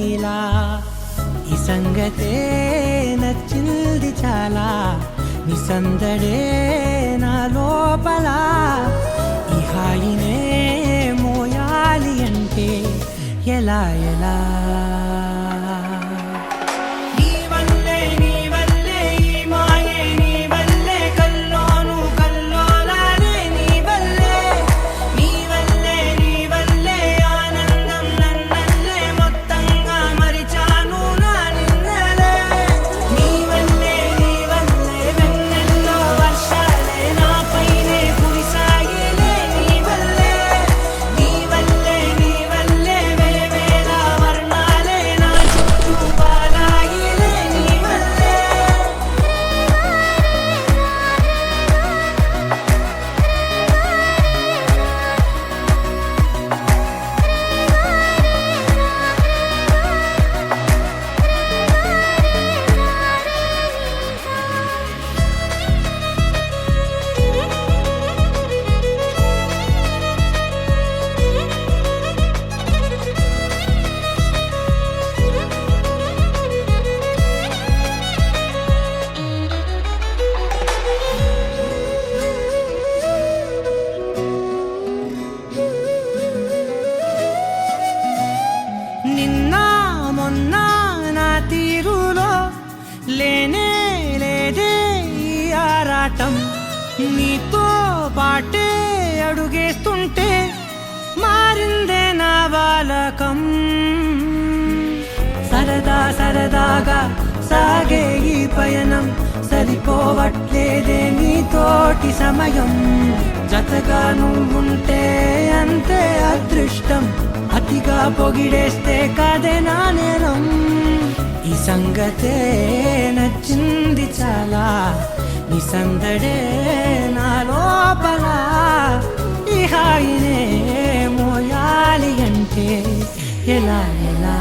ఇలా ఈ సంగతే నచ్చింది చాలా నీ సందడే నా లోపల ఈ హాయినే మోయాలి అంటే ఎలా ఎలా లేనే లేదే ఈ ఆరాటం నీతో పాటే అడుగేస్తుంటే మారిందే నా బాలకం సరదా సరదాగా సాగే ఈ పయనం సరిపోవట్లేదే నీతోటి సమయం జతగా నువ్వుంటే అంతే అదృష్టం అతిగా పొగిడేస్తే కదే నా నేరం ఈ సంగతే నచ్చింది చాలా నీ సందడే నా లోపల ఈ హాయినే మోయాలి అంటే ఎలా ఎలా